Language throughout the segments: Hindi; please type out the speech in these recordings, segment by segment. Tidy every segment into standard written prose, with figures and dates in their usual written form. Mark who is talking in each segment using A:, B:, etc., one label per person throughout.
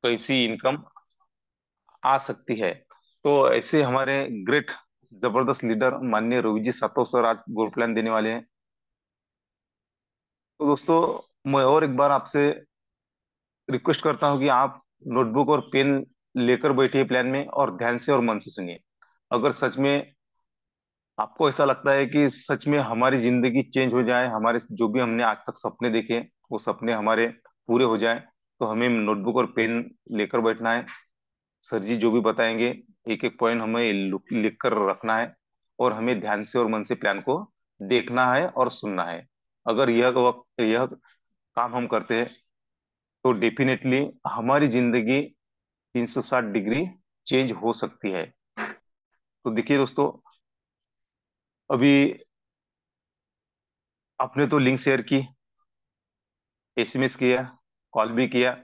A: कैसी इनकम आ सकती है। तो ऐसे हमारे ग्रेट जबरदस्त लीडर माननीय रोहित जी सातव सर आज गोल प्लान देने वाले हैं। तो दोस्तों, मैं और एक बार आपसे रिक्वेस्ट करता हूं कि आप नोटबुक और पेन लेकर बैठिए प्लान में और ध्यान से और मन से सुनिए। अगर सच में आपको ऐसा लगता है कि सच में हमारी जिंदगी चेंज हो जाए, हमारे जो भी हमने आज तक सपने देखे वो सपने हमारे पूरे हो जाए, तो हमें नोटबुक और पेन लेकर बैठना है। सर जी जो भी बताएंगे एक एक पॉइंट हमें लिख कर रखना है, और हमें ध्यान से और मन से प्लान को देखना है और सुनना है। अगर यह काम हम करते हैं तो डेफिनेटली हमारी जिंदगी 360 डिग्री चेंज हो सकती है। तो देखिए दोस्तों, अभी आपने तो लिंक शेयर की, एसएमएस किया, कॉल भी किया,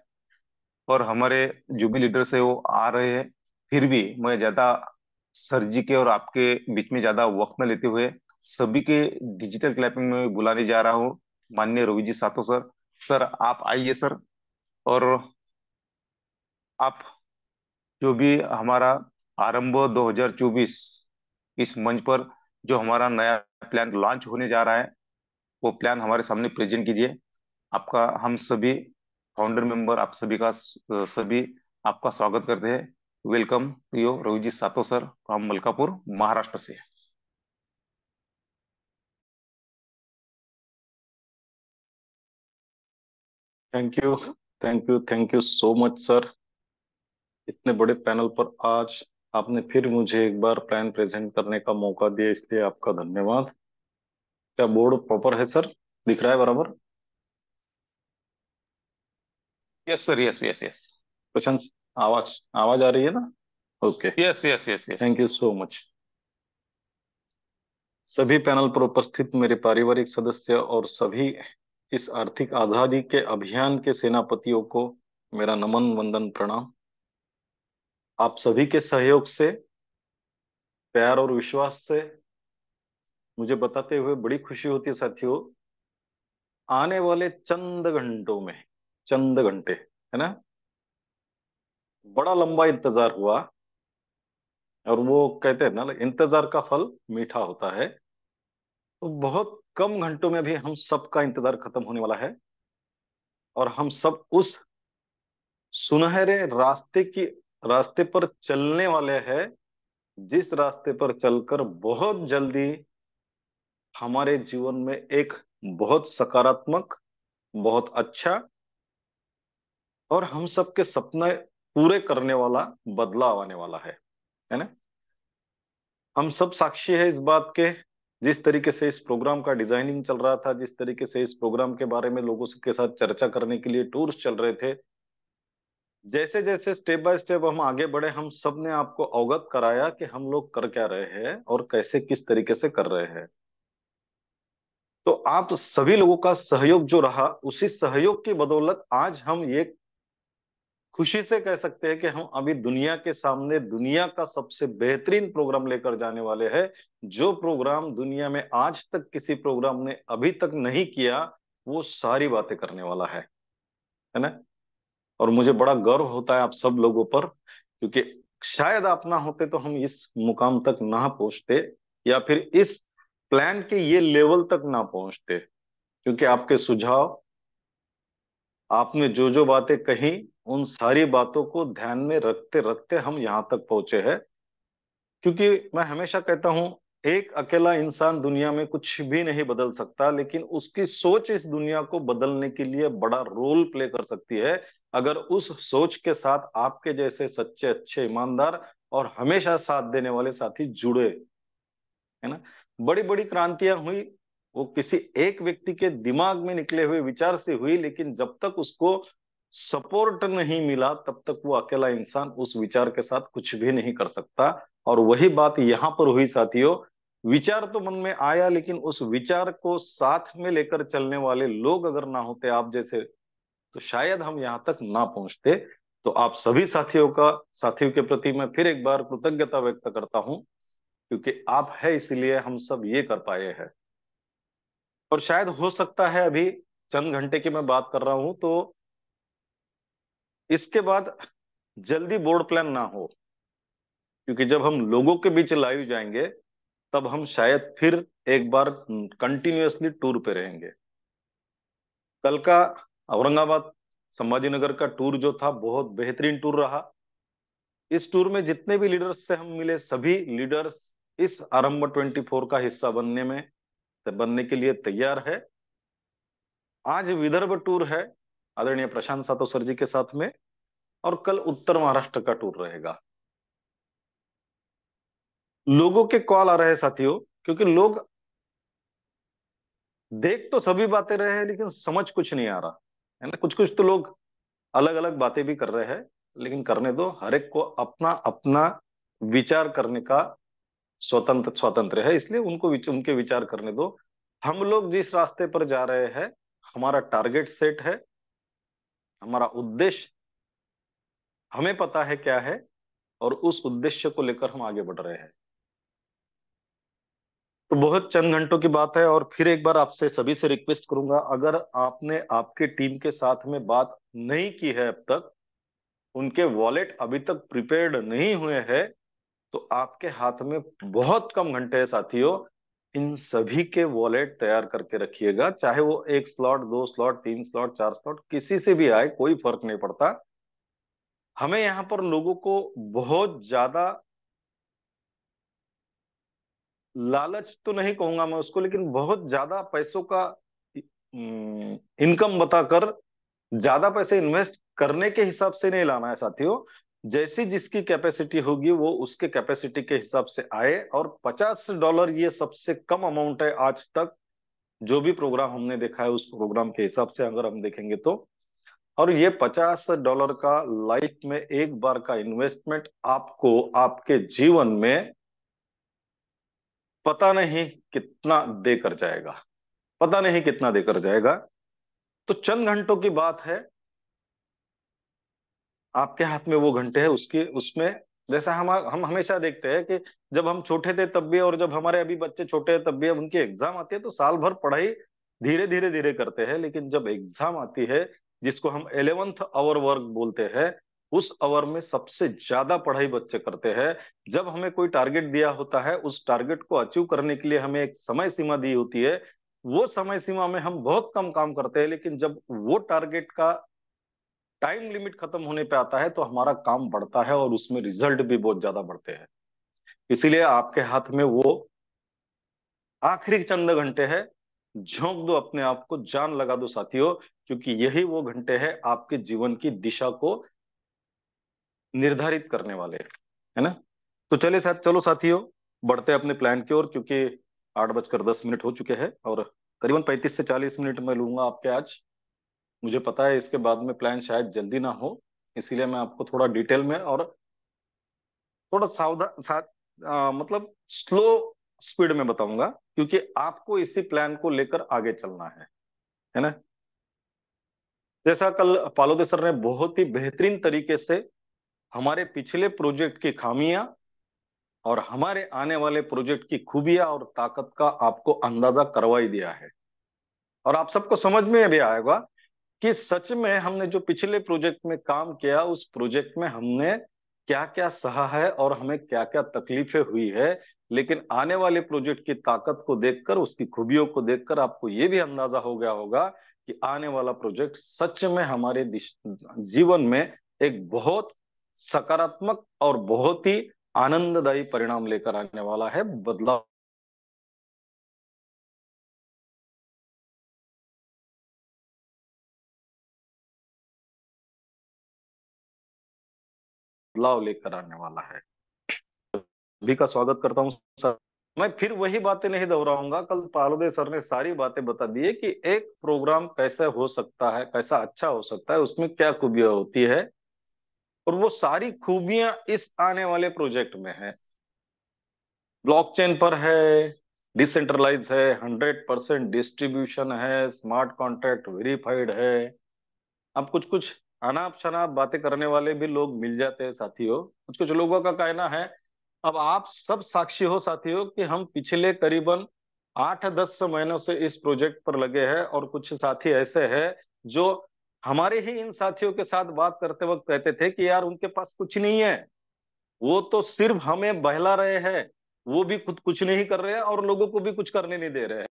A: और हमारे जो भी लीडर्स है वो आ रहे हैं। फिर भी मैं ज्यादा सर जी के और आपके बीच में ज्यादा वक्त न लेते हुए सभी के डिजिटल क्लैपिंग में बुलाने जा रहा हूँ। माननीय रोहित जी सातो सर, सर आप आइए सर। और आप जो भी हमारा आरंभ 2024 इस मंच पर जो हमारा नया प्लान लॉन्च होने जा रहा है वो प्लान हमारे सामने प्रेजेंट कीजिए। आपका हम सभी फाउंडर मेंबर आप सभी का सभी आपका स्वागत करते हैं। वेलकम यो रोहित जी सातो सर फ्रॉम मलकापुर महाराष्ट्र से।
B: Thank you. Thank you so much sir. इतने बड़े पैनल पर आज आपने फिर मुझे एक बार प्लान प्रेजेंट करने का मौका दिया, इसलिए आपका धन्यवाद। क्या बोर्ड प्रॉपर है सर? दिख रहा है बराबर?
A: Yes sir, yes yes yes.
B: Question, आवाज आवाज आ रही है ना? Okay.
A: Yes yes yes yes.
B: Thank you so much. सभी पैनल पर उपस्थित मेरे पारिवारिक सदस्य और सभी इस आर्थिक आजादी के अभियान के सेनापतियों को मेरा नमन वंदन प्रणाम। आप सभी के सहयोग से, प्यार और विश्वास से मुझे बताते हुए बड़ी खुशी होती है साथियों। आने वाले चंद घंटों में, चंद घंटे है ना, बड़ा लंबा इंतजार हुआ। और वो कहते हैं ना, इंतजार का फल मीठा होता है। तो बहुत कम घंटों में भी हम सबका इंतजार खत्म होने वाला है, और हम सब उस सुनहरे रास्ते पर चलने वाले हैं, जिस रास्ते पर चलकर बहुत जल्दी हमारे जीवन में एक बहुत सकारात्मक, बहुत अच्छा और हम सबके सपने पूरे करने वाला बदलाव आने वाला है ना। हम सब साक्षी है इस बात के। जिस तरीके से इस प्रोग्राम का डिजाइनिंग चल रहा था, जिस तरीके से इस प्रोग्राम के बारे में लोगों के साथ चर्चा करने के लिए टूर्स चल रहे थे, जैसे जैसे स्टेप बाय स्टेप हम आगे बढ़े, हम सब ने आपको अवगत कराया कि हम लोग कर क्या रहे हैं और कैसे किस तरीके से कर रहे हैं। तो आप सभी लोगों का सहयोग जो रहा, उसी सहयोग की बदौलत आज हम ये खुशी से कह सकते हैं कि हम अभी दुनिया के सामने दुनिया का सबसे बेहतरीन प्रोग्राम लेकर जाने वाले हैं। जो प्रोग्राम दुनिया में आज तक किसी प्रोग्राम ने अभी तक नहीं किया, वो सारी बातें करने वाला है ना। और मुझे बड़ा गर्व होता है आप सब लोगों पर, क्योंकि शायद आप ना होते तो हम इस मुकाम तक ना पहुंचते, या फिर इस प्लान के ये लेवल तक ना पहुंचते। क्योंकि आपके सुझाव, आपने जो जो बातें कही, उन सारी बातों को ध्यान में रखते रखते हम यहाँ तक पहुंचे हैं। क्योंकि मैं हमेशा कहता हूं, एक अकेला इंसान दुनिया में कुछ भी नहीं बदल सकता, लेकिन उसकी सोच इस दुनिया को बदलने के लिए बड़ा रोल प्ले कर सकती है। अगर उस सोच के साथ आपके जैसे सच्चे, अच्छे, ईमानदार और हमेशा साथ देने वाले साथी जुड़े, है ना। बड़ी बड़ी क्रांतियां हुई, वो किसी एक व्यक्ति के दिमाग में निकले हुए विचार से हुई, लेकिन जब तक उसको सपोर्ट नहीं मिला तब तक वो अकेला इंसान उस विचार के साथ कुछ भी नहीं कर सकता। और वही बात यहाँ पर हुई साथियों। विचार तो मन में आया, लेकिन उस विचार को साथ में लेकर चलने वाले लोग अगर ना होते आप जैसे, तो शायद हम यहाँ तक ना पहुंचते। तो आप सभी साथियों के प्रति मैं फिर एक बार कृतज्ञता व्यक्त करता हूं, क्योंकि आप है इसलिए हम सब ये कर पाए हैं। और शायद हो सकता है अभी चंद घंटे की मैं बात कर रहा हूं, तो इसके बाद जल्दी बोर्ड प्लान ना हो, क्योंकि जब हम लोगों के बीच लाइव जाएंगे तब हम शायद फिर एक बार कंटिन्यूअसली टूर पे रहेंगे। कल का औरंगाबाद संभाजीनगर का टूर जो था बहुत बेहतरीन टूर रहा। इस टूर में जितने भी लीडर्स से हम मिले, सभी लीडर्स इस आरंभ 24 का हिस्सा बनने के लिए तैयार है। आज विदर्भ टूर है आदरणीय प्रशांत सातो सर जी के साथ में, और कल उत्तर महाराष्ट्र का टूर रहेगा। लोगों के कॉल आ रहे हैं साथियों, क्योंकि लोग देख तो सभी बातें रहे हैं लेकिन समझ कुछ नहीं आ रहा है ना। कुछ कुछ तो लोग अलग अलग बातें भी कर रहे हैं, लेकिन करने दो, हर एक को अपना अपना विचार करने का स्वतंत्र स्वतंत्र है, इसलिए उनके विचार करने दो। हम लोग जिस रास्ते पर जा रहे हैं, हमारा टारगेट सेट है, हमारा उद्देश्य हमें पता है क्या है, और उस उद्देश्य को लेकर हम आगे बढ़ रहे हैं। तो बहुत चंद घंटों की बात है, और फिर एक बार आपसे सभी से रिक्वेस्ट करूंगा, अगर आपने आपके टीम के साथ में बात नहीं की है अब तक, उनके वॉलेट अभी तक प्रिपेयर्ड नहीं हुए हैं, तो आपके हाथ में बहुत कम घंटे हैं साथियों। इन सभी के वॉलेट तैयार करके रखिएगा, चाहे वो एक स्लॉट, दो स्लॉट, तीन स्लॉट, चार स्लॉट, किसी से भी आए, कोई फर्क नहीं पड़ता। हमें यहाँ पर लोगों को बहुत ज्यादा लालच तो नहीं कहूंगा मैं उसको, लेकिन बहुत ज्यादा पैसों का इनकम बताकर ज्यादा पैसे इन्वेस्ट करने के हिसाब से नहीं लाना है साथियों। जैसी जिसकी कैपेसिटी होगी वो उसके कैपेसिटी के हिसाब से आए, और $50 ये सबसे कम अमाउंट है आज तक जो भी प्रोग्राम हमने देखा है, उस प्रोग्राम के हिसाब से अगर हम देखेंगे तो। और ये $50 का लाइफ में एक बार का इन्वेस्टमेंट आपको आपके जीवन में पता नहीं कितना देकर जाएगा, पता नहीं कितना देकर जाएगा। तो चंद घंटों की बात है, आपके हाथ में वो घंटे हैं, उसकी उसमें जैसा हम हमेशा देखते हैं कि जब हम छोटे थे तब भी, और जब हमारे अभी बच्चे छोटे हैं तब भी, अब उनकी एग्जाम आती है तो साल भर पढ़ाई धीरे धीरे धीरे करते हैं, लेकिन जब एग्जाम आती है, जिसको हम 11th आवर वर्क बोलते हैं, उस आवर में सबसे ज्यादा पढ़ाई बच्चे करते हैं। जब हमें कोई टारगेट दिया होता है, उस टारगेट को अचीव करने के लिए हमें एक समय सीमा दी होती है, वो समय सीमा में हम बहुत कम काम करते हैं, लेकिन जब वो टारगेट का टाइम लिमिट खत्म होने पे आता है तो हमारा काम बढ़ता है, और उसमें रिजल्ट भी बहुत ज्यादा बढ़ते हैं। इसीलिए आपके हाथ में वो आखिरी चंद घंटे हैं, झोंक दो अपने आप को, जान लगा दो साथियों, क्योंकि यही वो घंटे हैं आपके जीवन की दिशा को निर्धारित करने वाले, है ना। तो चलो साथियों, बढ़ते हैं अपने प्लान की ओर, क्योंकि 8:10 हो चुके हैं, और करीबन 35 से 40 मिनट मैं लूंगा आपके आज। मुझे पता है इसके बाद में प्लान शायद जल्दी ना हो, इसीलिए मैं आपको थोड़ा डिटेल में और थोड़ा सावधान मतलब स्लो स्पीड में बताऊंगा, क्योंकि आपको इसी प्लान को लेकर आगे चलना है ना। जैसा कल पालोदे सर ने बहुत ही बेहतरीन तरीके से हमारे पिछले प्रोजेक्ट की खामियां और हमारे आने वाले प्रोजेक्ट की खूबियां और ताकत का आपको अंदाजा करवा ही दिया है, और आप सबको समझ में भी आएगा कि सच में हमने जो पिछले प्रोजेक्ट में काम किया, उस प्रोजेक्ट में हमने क्या क्या सहा है और हमें क्या क्या तकलीफें हुई है। लेकिन आने वाले प्रोजेक्ट की ताकत को देखकर, उसकी खूबियों को देखकर आपको यह भी अंदाजा हो गया होगा कि आने वाला प्रोजेक्ट सच में हमारे जीवन में एक बहुत सकारात्मक और बहुत ही आनंददायी परिणाम लेकर आने वाला है, बदलाव बदलाव लेकर आने वाला है। सभी का स्वागत करता हूँ सर। मैं फिर वही बातें नहीं दोहराऊंगा, कल पालोदे सर ने सारी बातें बता दी है कि एक प्रोग्राम कैसे हो सकता है, कैसा अच्छा हो सकता है, उसमें क्या खूबियां होती है, और वो सारी खूबियां इस आने वाले प्रोजेक्ट में है। ब्लॉकचेन पर है, डिसेंट्रलाइज है, 100% डिस्ट्रीब्यूशन है, स्मार्ट कॉन्ट्रैक्ट वेरीफाइड है। अब कुछ कुछ अनाप शनाप बातें करने वाले भी लोग मिल जाते हैं साथियों। कुछ कुछ लोगों का कहना है, अब आप सब साक्षी हो साथियों, कि हम पिछले करीबन 8-10 महीनों से इस प्रोजेक्ट पर लगे हैं, और कुछ साथी ऐसे हैं जो हमारे ही इन साथियों के साथ बात करते वक्त कहते थे कि यार उनके पास कुछ नहीं है, वो तो सिर्फ हमें बहला रहे हैं, वो भी खुद कुछ नहीं कर रहे हैं और लोगों को भी कुछ करने नहीं दे रहे हैं।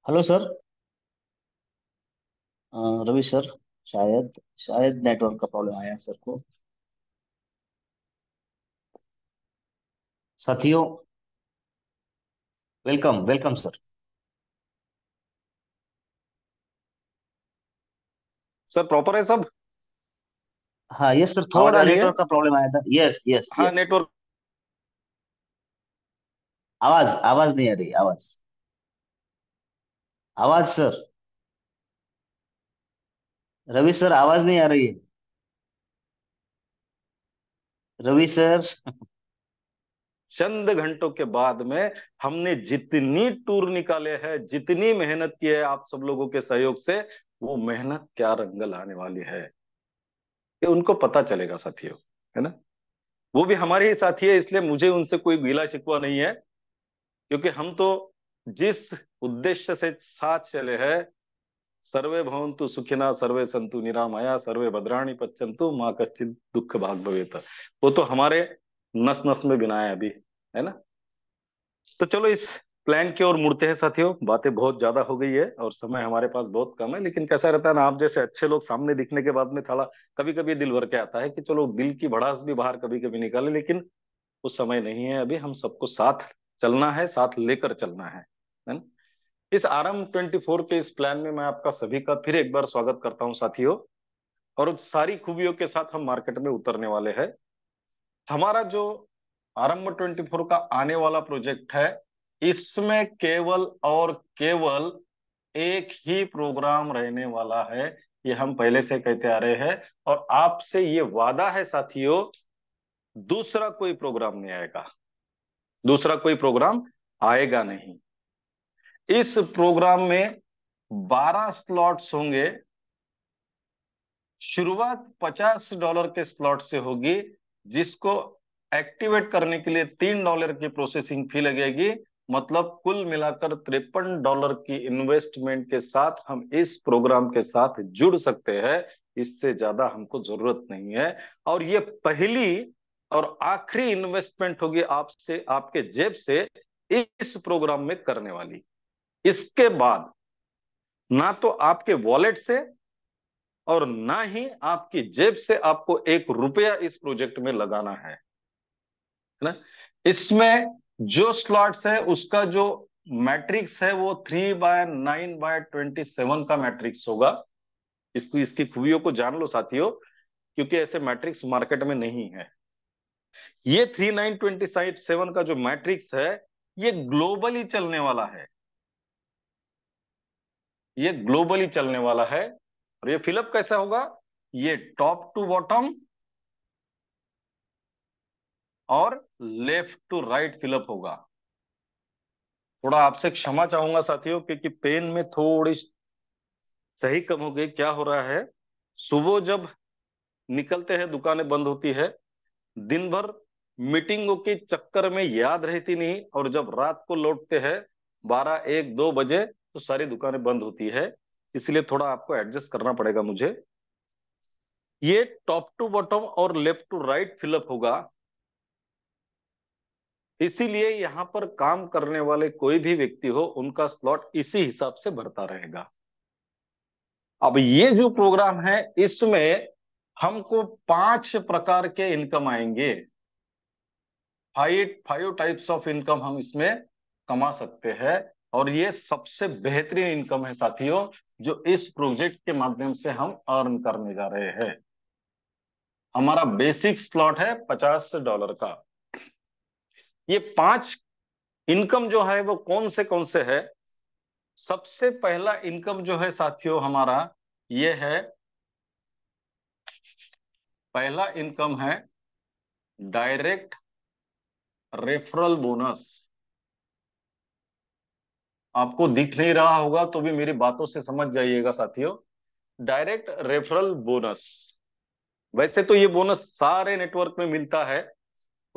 C: Hello sir. रवि सर। शायद शायद नेटवर्क का प्रॉब्लम आया है सर को। साथियों, welcome welcome sir.
B: Sir proper है सब?
C: हाँ यस सर,
B: आवाज
C: थोड़ा
B: आ रही है?
C: नेटवर्क का प्रॉब्लम आया था। यस यस
B: हाँ
C: यस।
B: नेटवर्क।
C: आवाज आवाज नहीं आ रही। आवाज आवाज सर। रवि सर, आवाज नहीं आ रही है। रवि सर।
B: चंद घंटों के बाद में हमने जितनी टूर निकाले हैं, जितनी मेहनत की है आप सब लोगों के सहयोग से, वो मेहनत क्या रंग लाने वाली है, ये उनको पता चलेगा साथियों, है ना? वो भी हमारे ही साथी है, इसलिए मुझे उनसे कोई गिला शिकवा नहीं है। क्योंकि हम तो जिस उद्देश्य से साथ चले हैं, सर्वे भवन्तु सुखिनः सर्वे सन्तु निरामया सर्वे भद्राणि पश्यन्तु माँ कश्चित् दुख भाग भवेत, वो तो हमारे नस नस में बिना है अभी, है ना? तो चलो इस प्लान की ओर मुड़ते हैं साथियों। बातें बहुत ज्यादा हो गई है और समय हमारे पास बहुत कम है, लेकिन कैसा रहता है ना, आप जैसे अच्छे लोग सामने दिखने के बाद में थोड़ा कभी कभी दिल भर के आता है कि चलो दिल की भड़ास भी बाहर कभी कभी निकाले, लेकिन वो समय नहीं है अभी। हम सबको साथ चलना है, साथ लेकर चलना है ना? इस RM24 के इस प्लान में मैं आपका सभी का फिर एक बार स्वागत करता हूं साथियों। और उस सारी खूबियों के साथ हम मार्केट में उतरने वाले हैं। हमारा जो RM24 का आने वाला प्रोजेक्ट है, इसमें केवल और केवल एक ही प्रोग्राम रहने वाला है। ये हम पहले से कहते आ रहे हैं और आपसे ये वादा है साथियों, दूसरा कोई प्रोग्राम नहीं आएगा, दूसरा कोई प्रोग्राम आएगा नहीं। इस प्रोग्राम में 12 स्लॉट्स होंगे। शुरुआत $50 के स्लॉट से होगी, जिसको एक्टिवेट करने के लिए $3 की प्रोसेसिंग फी लगेगी। मतलब कुल मिलाकर $53 की इन्वेस्टमेंट के साथ हम इस प्रोग्राम के साथ जुड़ सकते हैं। इससे ज्यादा हमको जरूरत नहीं है। और ये पहली और आखिरी इन्वेस्टमेंट होगी आपसे, आपके जेब से इस प्रोग्राम में करने वाली। इसके बाद ना तो आपके वॉलेट से और ना ही आपकी जेब से आपको ₹1 इस प्रोजेक्ट में लगाना है ना? इसमें जो स्लॉट्स है उसका जो मैट्रिक्स है वो 3/9/27 का मैट्रिक्स होगा। इसको, इसकी खूबियों को जान लो साथियों, क्योंकि ऐसे मैट्रिक्स मार्केट में नहीं है। ये 3/9/27 का जो मैट्रिक्स है, ये ग्लोबली चलने वाला है। ये ग्लोबली चलने वाला है। और ये फिलअप कैसा होगा? ये टॉप टू बॉटम और लेफ्ट टू राइट फिलअप होगा। थोड़ा आपसे क्षमा चाहूंगा साथियों, क्योंकि पेन में थोड़ी सही कम हो गई। क्या हो रहा है, सुबह जब निकलते हैं दुकानें बंद होती है, दिन भर मीटिंगों के चक्कर में याद रहती नहीं, और जब रात को लौटते हैं 12 1 2 बजे तो सारी दुकानें बंद होती है। इसलिए थोड़ा आपको एडजस्ट करना पड़ेगा मुझे। ये टॉप टू बॉटम और लेफ्ट टू राइट फिलअप होगा। इसीलिए यहां पर काम करने वाले कोई भी व्यक्ति हो, उनका स्लॉट इसी हिसाब से भरता रहेगा। अब ये जो प्रोग्राम है, इसमें हमको 5 प्रकार के इनकम आएंगे। Five five types of income हम इसमें कमा सकते हैं। और ये सबसे बेहतरीन इनकम है साथियों, जो इस प्रोजेक्ट के माध्यम से हम अर्न करने जा रहे हैं। हमारा बेसिक स्लॉट है $50 का। ये 5 इनकम जो है वो कौन से है? सबसे पहला इनकम जो है साथियों हमारा, ये है, पहला इनकम है डायरेक्ट रेफरल बोनस। आपको दिख नहीं रहा होगा तो भी मेरी बातों से समझ जाइएगा साथियों। डायरेक्ट रेफरल बोनस, वैसे तो ये बोनस सारे नेटवर्क में मिलता है,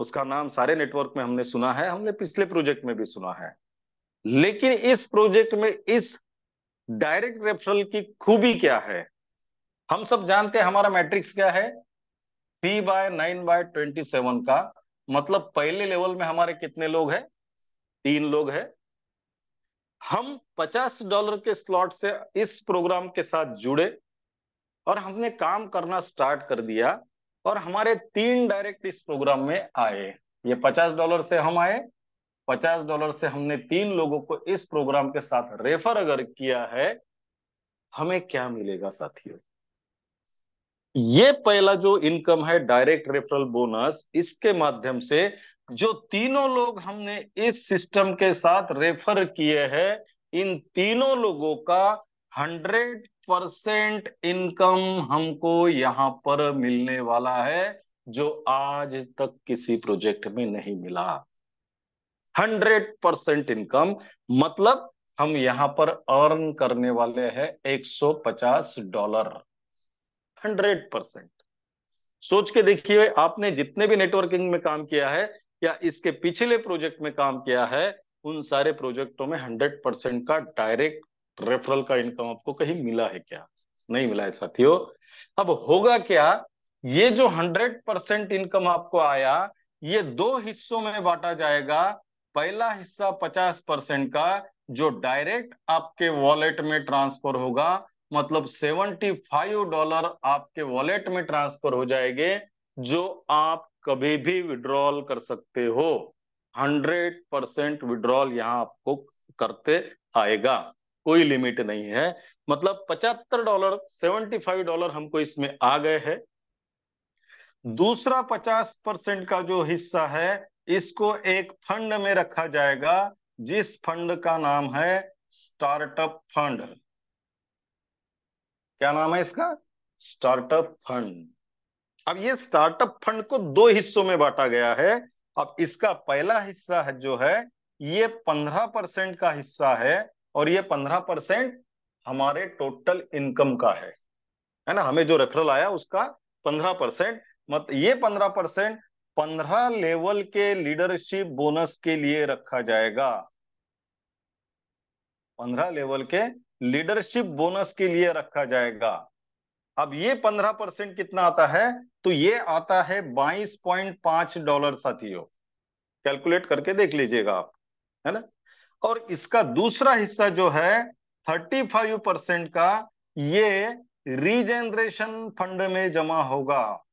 B: उसका नाम सारे नेटवर्क में हमने सुना है, हमने पिछले प्रोजेक्ट में भी सुना है। लेकिन इस प्रोजेक्ट में इस डायरेक्ट रेफरल की खूबी क्या है? हम सब जानते हैं हमारा मैट्रिक्स क्या है, 3/9/27 का। मतलब पहले लेवल में हमारे कितने लोग हैं? 3 लोग हैं। हम $50 के स्लॉट से इस प्रोग्राम के साथ जुड़े और हमने काम करना स्टार्ट कर दिया, और हमारे 3 डायरेक्ट इस प्रोग्राम में आए। ये $50 से हम आए, $50 से हमने 3 लोगों को इस प्रोग्राम के साथ रेफर अगर किया है, हमें क्या मिलेगा साथियों? ये पहला जो इनकम है डायरेक्ट रेफरल बोनस, इसके माध्यम से जो 3 लोग हमने इस सिस्टम के साथ रेफर किए हैं, इन 3 लोगों का 100% इनकम हमको यहां पर मिलने वाला है, जो आज तक किसी प्रोजेक्ट में नहीं मिला। 100% इनकम, मतलब हम यहां पर अर्न करने वाले हैं $150। 100%। सोच के देखिए, आपने जितने भी नेटवर्किंग में काम किया है या इसके पिछले प्रोजेक्ट में काम किया है, उन सारे प्रोजेक्टों में 100% का डायरेक्ट रेफरल का इनकम आपको कहीं मिला है क्या? नहीं मिला है साथियों। अब होगा क्या, ये जो 100% इनकम आपको आया, ये 2 हिस्सों में बांटा जाएगा। पहला हिस्सा 50% का, जो डायरेक्ट आपके वॉलेट में ट्रांसफर होगा, मतलब $75 आपके वॉलेट में ट्रांसफर हो जाएंगे, जो आप कभी भी विड्रॉल कर सकते हो। 100% विड्रॉल यहां आपको करते आएगा, कोई लिमिट नहीं है। मतलब $75, $75 हमको इसमें आ गए हैं। दूसरा 50% का जो हिस्सा है, इसको एक फंड में रखा जाएगा, जिस फंड का नाम है स्टार्टअप फंड। क्या नाम है इसका? Startup fund. अब ये स्टार्टअप फंड को 2 हिस्सों में बांटा गया है। अब इसका पहला हिस्सा है जो है, ये 15% का हिस्सा है, और ये 15% हमारे टोटल इनकम का है ना? हमें जो रेफरल आया उसका 15%। मतलब ये 15% 15 लेवल के लीडरशिप बोनस के लिए रखा जाएगा। 15 लेवल के लीडरशिप बोनस के लिए रखा जाएगा। अब ये 15% कितना आता है? तो ये आता है $22.5 साथियों। कैलकुलेट करके देख लीजिएगा आप, है ना? और इसका दूसरा हिस्सा जो है 35% का, ये रीजनरेशन फंड में जमा होगा।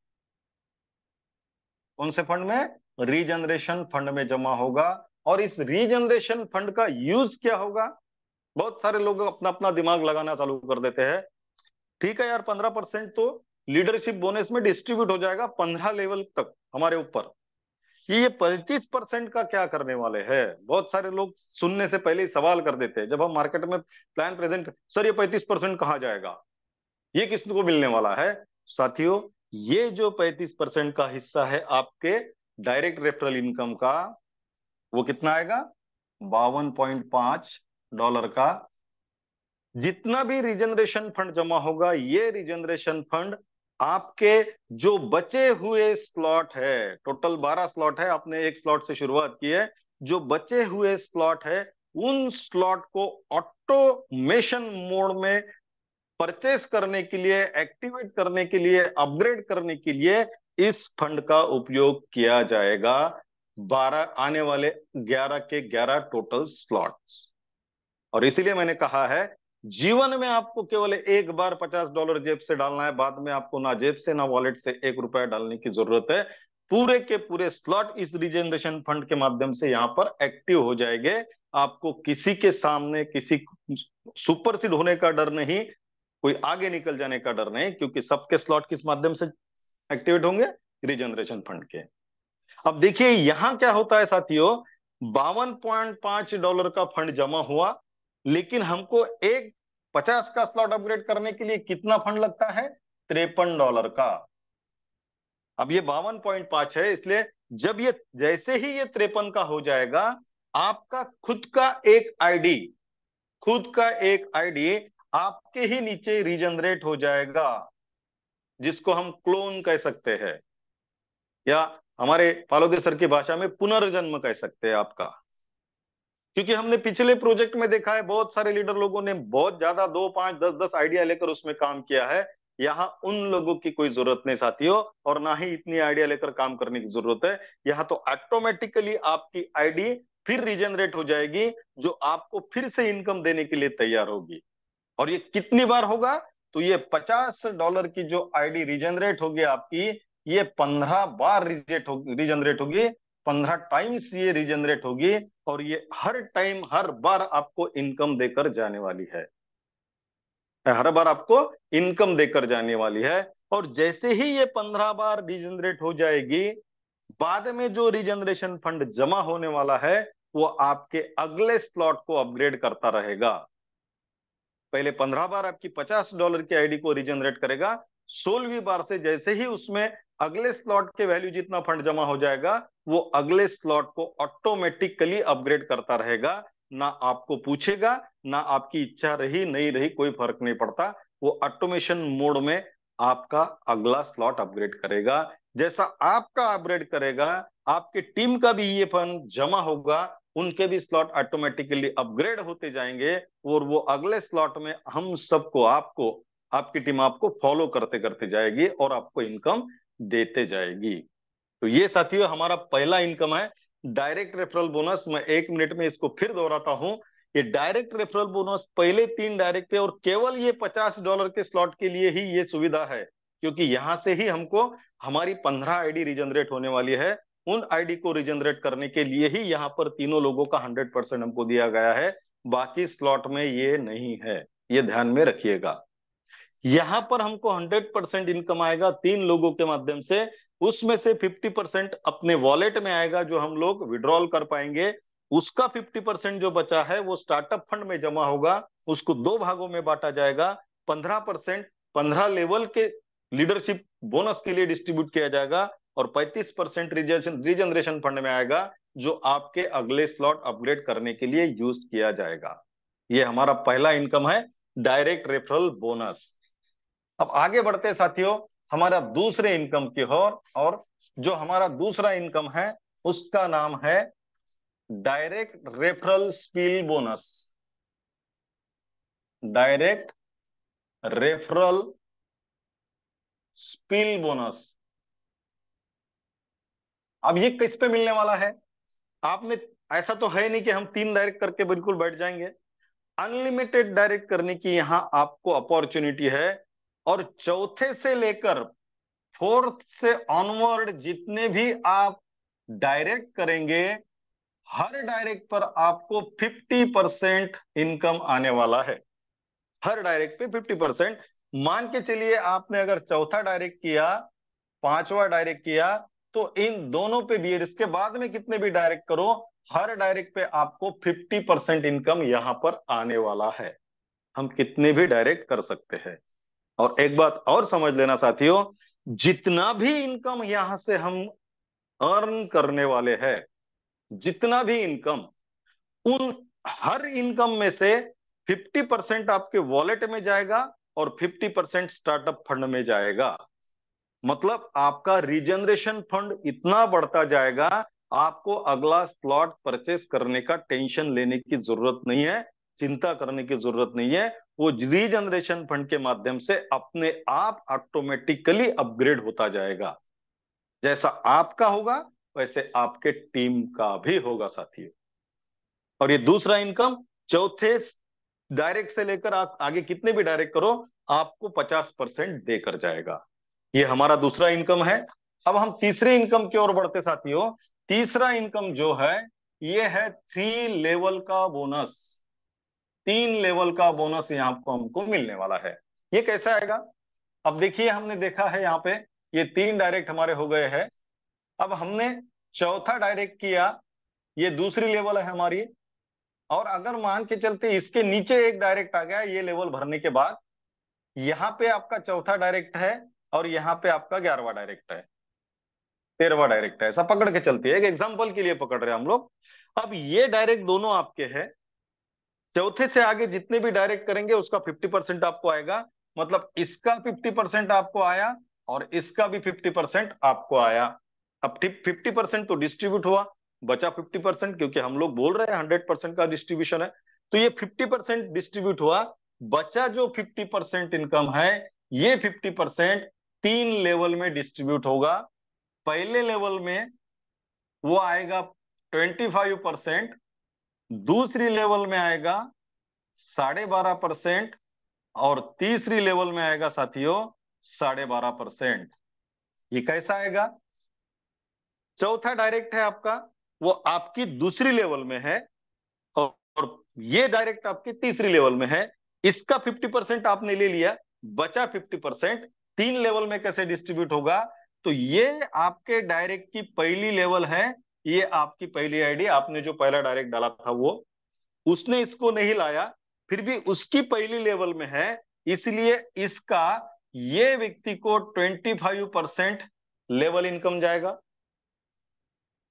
B: कौन से फंड में? रीजनरेशन फंड में जमा होगा। और इस रीजनरेशन फंड का यूज क्या होगा? बहुत सारे लोग अपना अपना दिमाग लगाना चालू कर देते हैं। ठीक है यार, 15% तो लीडरशिप बोनस में डिस्ट्रीब्यूट हो जाएगा 15 लेवल तक हमारे ऊपर। ये 35% का क्या करने वाले हैं? बहुत सारे लोग सुनने से पहले ही सवाल कर देते हैं जब हम मार्केट में प्लान प्रेजेंट, सर ये 35% कहाँ जाएगा, ये किसको मिलने वाला है? साथियों, ये जो 35% का हिस्सा है आपके डायरेक्ट रेफरल इनकम का, वो कितना आएगा? $52.5 का। जितना भी रिजनरेशन फंड जमा होगा, ये रिजनरेशन फंड आपके जो बचे हुए स्लॉट है, टोटल 12 स्लॉट है, आपने एक स्लॉट से शुरुआत की है, जो बचे हुए स्लॉट है, उन स्लॉट को ऑटोमेशन मोड में परचेस करने के लिए, एक्टिवेट करने के लिए, अपग्रेड करने के लिए इस फंड का उपयोग किया जाएगा। 12 आने वाले 11 के 11 टोटल स्लॉट्स। और इसीलिए मैंने कहा है, जीवन में आपको केवल एक बार $50 जेब से डालना है, बाद में आपको ना जेब से ना वॉलेट से ₹1 डालने की जरूरत है। पूरे के पूरे स्लॉट इस रिजनरेशन फंड के माध्यम से यहां पर एक्टिव हो जाएंगे। आपको किसी के सामने किसी सुपरसीड होने का डर नहीं, कोई आगे निकल जाने का डर नहीं, क्योंकि सबके स्लॉट किस माध्यम से एक्टिवेट होंगे? रिजनरेशन फंड के। अब देखिए यहां क्या होता है साथियों, $52.5 का फंड जमा हुआ, लेकिन हमको एक 50 का स्लॉट अपग्रेड करने के लिए कितना फंड लगता है? $53 का। अब ये 52.5 है, इसलिए जब ये जैसे ही ये 53 का हो जाएगा, आपका खुद का एक आईडी आपके ही नीचे रीजनरेट हो जाएगा, जिसको हम क्लोन कह सकते हैं, या हमारे फालोदे सर की भाषा में पुनर्जन्म कह सकते हैं आपका। क्योंकि हमने पिछले प्रोजेक्ट में देखा है बहुत सारे लीडर लोगों ने बहुत ज्यादा 2 5 10 10 आइडिया लेकर उसमें काम किया है। यहाँ उन लोगों की कोई जरूरत नहीं साथियों, और ना ही इतनी आइडिया लेकर काम करने की जरूरत है। यहाँ तो ऑटोमेटिकली आपकी आईडी फिर रीजनरेट हो जाएगी, जो आपको फिर से इनकम देने के लिए तैयार होगी। और ये कितनी बार होगा? तो ये $50 की जो आईडी रीजनरेट होगी आपकी, ये 15 बार रीजनरेट होगी। 15 टाइम्स ये रीजनरेट होगी, और ये हर टाइम हर बार आपको इनकम देकर जाने वाली है। हर बार आपको इनकम देकर जाने वाली है। और जैसे ही ये 15 बार रीजनरेट हो जाएगी, बाद में जो रीजनरेशन फंड जमा होने वाला है वो आपके अगले स्लॉट को अपग्रेड करता रहेगा। पहले 15 बार आपकी $50 की आईडी को रीजनरेट करेगा। 16वीं बार से जैसे ही उसमें अगले स्लॉट के वैल्यू जितना फंड जमा हो जाएगा, वो अगले स्लॉट को ऑटोमेटिकली अपग्रेड करता रहेगा। ना आपको पूछेगा, ना आपकी इच्छा रही नहीं रही, कोई फर्क नहीं पड़ता। वो ऑटोमेशन मोड में आपका अगला स्लॉट अपग्रेड करेगा। जैसा आपका अपग्रेड करेगा, आपके टीम का भी ये फंड जमा होगा, उनके भी स्लॉट ऑटोमेटिकली अपग्रेड होते जाएंगे। और वो अगले स्लॉट में हम सबको, आपको, आपकी टीम आपको फॉलो करते करते जाएगी और आपको इनकम देते जाएगी। तो ये साथियों हमारा पहला इनकम है, डायरेक्ट रेफरल बोनस। मैं 1 मिनट में इसको फिर दोहराता हूं। ये डायरेक्ट रेफरल बोनस पहले 3 डायरेक्ट पे, और केवल ये $50 के स्लॉट के लिए ही ये सुविधा है, क्योंकि यहां से ही हमको हमारी 15 आईडी रिजनरेट होने वाली है। उन आईडी को रिजनरेट करने के लिए ही यहाँ पर तीनों लोगों का 100% हमको दिया गया है। बाकी स्लॉट में ये नहीं है, ये ध्यान में रखिएगा। यहां पर हमको 100% इनकम आएगा 3 लोगों के माध्यम से। उसमें से 50% अपने वॉलेट में आएगा, जो हम लोग विड्रॉल कर पाएंगे। उसका 50% जो बचा है वो स्टार्टअप फंड में जमा होगा। उसको 2 भागों में बांटा जाएगा। 15% 15 लेवल के लीडरशिप बोनस के लिए डिस्ट्रीब्यूट किया जाएगा, और 35% रीजनरेशन फंड में आएगा, जो आपके अगले स्लॉट अपग्रेड करने के लिए यूज किया जाएगा। ये हमारा पहला इनकम है, डायरेक्ट रेफरल बोनस। अब आगे बढ़ते हैं साथियों हमारा दूसरे इनकम की ओर। और जो हमारा दूसरा इनकम है उसका नाम है direct referral spill bonus. Direct referral spill bonus. अब ये किस पे मिलने वाला है? आपने, ऐसा तो है नहीं कि हम 3 डायरेक्ट करके बिल्कुल बैठ जाएंगे। अनलिमिटेड डायरेक्ट करने की यहां आपको अपॉर्चुनिटी है। और चौथे से लेकर फोर्थ से ऑनवर्ड जितने भी आप डायरेक्ट करेंगे, हर डायरेक्ट पर आपको 50% इनकम आने वाला है। हर डायरेक्ट पे 50%। मान के चलिए आपने अगर चौथा डायरेक्ट किया, पांचवा डायरेक्ट किया, तो इन दोनों पे भी, इसके बाद में कितने भी डायरेक्ट करो, हर डायरेक्ट पे आपको 50% इनकम यहां पर आने वाला है। हम कितने भी डायरेक्ट कर सकते हैं। और एक बात और समझ लेना साथियों, जितना भी इनकम यहां से हम अर्न करने वाले हैं, जितना भी इनकम, उन हर इनकम में से 50% आपके वॉलेट में जाएगा और 50% स्टार्टअप फंड में जाएगा। मतलब आपका रीजनरेशन फंड इतना बढ़ता जाएगा, आपको अगला स्लॉट परचेस करने का टेंशन लेने की जरूरत नहीं है, चिंता करने की जरूरत नहीं है। वो रीजनरेशन फंड के माध्यम से अपने आप ऑटोमेटिकली अपग्रेड होता जाएगा। जैसा आपका होगा वैसे आपके टीम का भी होगा साथियों। और ये दूसरा इनकम, चौथे डायरेक्ट से लेकर आप आगे कितने भी डायरेक्ट करो, आपको 50% देकर जाएगा। ये हमारा दूसरा इनकम है। अब हम तीसरे इनकम की ओर बढ़ते साथियों। तीसरा इनकम जो है, ये है 3 लेवल का बोनस। 3 लेवल का बोनस यहाँ को हमको मिलने वाला है। ये कैसा आएगा? अब देखिए, हमने देखा है यहाँ पे ये 3 डायरेक्ट हमारे हो गए हैं। अब हमने चौथा डायरेक्ट किया, ये दूसरी लेवल है हमारी। और अगर मान के चलते इसके नीचे एक डायरेक्ट आ गया ये लेवल भरने के बाद, यहाँ पे आपका चौथा डायरेक्ट है और यहाँ पे आपका 11वां डायरेक्ट है, 13वां डायरेक्ट है, ऐसा पकड़ के चलती है, एक एग्जांपल के लिए पकड़ रहे हैं हम लोग। अब ये डायरेक्ट दोनों आपके हैं। चौथे से आगे जितने भी डायरेक्ट करेंगे उसका 50% आपको आएगा। मतलब इसका 50% आपको आया और इसका भी 50% आपको आया। अब 50% तो डिस्ट्रीब्यूट हुआ, बचा 50%, क्योंकि हम लोग बोल रहे हैं 100% का डिस्ट्रीब्यूशन है, तो ये 50% डिस्ट्रीब्यूट हुआ। बचा जो 50% इनकम है, ये 50% 3 लेवल में डिस्ट्रीब्यूट होगा। पहले लेवल में वो आएगा 25%, दूसरी लेवल में आएगा 12.5%, और तीसरी लेवल में आएगा साथियों 12.5%। ये कैसा आएगा? चौथा डायरेक्ट है आपका, वो आपकी दूसरी लेवल में है, और ये डायरेक्ट आपकी तीसरी लेवल में है। इसका 50% आपने ले लिया, बचा 50% 3 लेवल में कैसे डिस्ट्रीब्यूट होगा? तो ये आपके डायरेक्ट की पहली लेवल है, ये आपकी पहली आईडी, आपने जो पहला डायरेक्ट डाला था वो, उसने इसको नहीं लाया, फिर भी उसकी पहली लेवल में है, इसलिए इसका ये व्यक्ति को 25% लेवल इनकम जाएगा।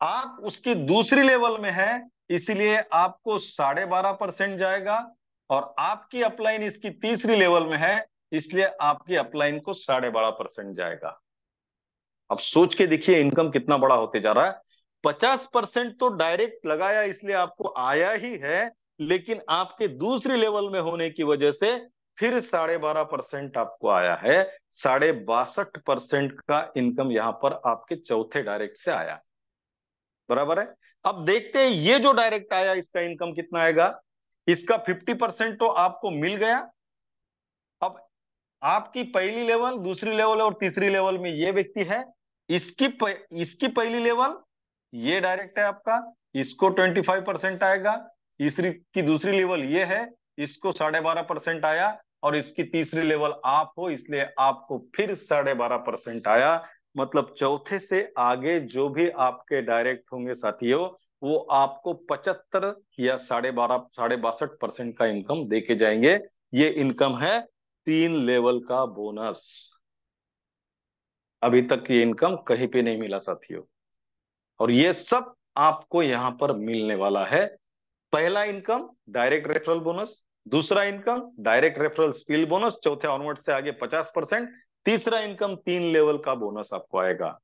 B: आप उसकी दूसरी लेवल में है, इसलिए आपको 12.5% जाएगा, और आपकी अपलाइन इसकी तीसरी लेवल में है, इसलिए आपकी अपलाइन को 12.5% जाएगा। अब सोच के देखिए इनकम कितना बड़ा होते जा रहा है। 50% तो डायरेक्ट लगाया इसलिए आपको आया ही है, लेकिन आपके दूसरी लेवल में होने की वजह से फिर 12.5% आपको आया है। 62% का इनकम यहां पर आपके चौथे डायरेक्ट से आया। बराबर है। अब देखते हैं ये जो डायरेक्ट आया इसका इनकम कितना आएगा। इसका 50% तो आपको मिल गया। अब आपकी पहली लेवल, दूसरी लेवल और तीसरी लेवल में ये व्यक्ति है, इसकी पहली लेवल ये डायरेक्ट है आपका, इसको 25% आएगा। तीसरी की दूसरी लेवल ये है, इसको 12.5% आया, और इसकी तीसरी लेवल आप हो, इसलिए आपको फिर 12.5% आया। मतलब चौथे से आगे जो भी आपके डायरेक्ट होंगे साथियों, वो आपको 75 या 12.5 62% का इनकम देके जाएंगे। ये इनकम है 3 लेवल का बोनस। अभी तक ये इनकम कहीं पे नहीं मिला साथियों, और ये सब आपको यहां पर मिलने वाला है। पहला इनकम डायरेक्ट रेफरल बोनस, दूसरा income direct referral skill bonus, चौथे ऑनवर्ड से आगे 50%, तीसरा इनकम 3 लेवल का बोनस आपको आएगा।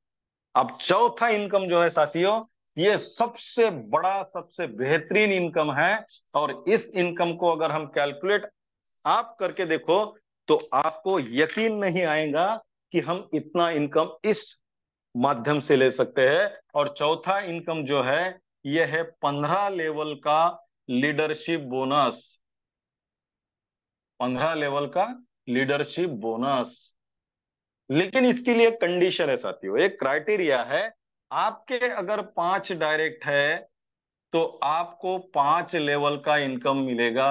B: अब चौथा इनकम जो है साथियों, ये सबसे बड़ा, सबसे बेहतरीन इनकम है, और इस इनकम को अगर हम कैलकुलेट आप करके देखो तो आपको यकीन नहीं आएगा कि हम इतना इनकम इस माध्यम से ले सकते हैं। और चौथा इनकम जो है, यह है 15 लेवल का लीडरशिप बोनस। 15 लेवल का लीडरशिप बोनस। लेकिन इसके लिए कंडीशन है साथियों, एक क्राइटेरिया है। आपके अगर 5 डायरेक्ट है तो आपको 5 लेवल का इनकम मिलेगा।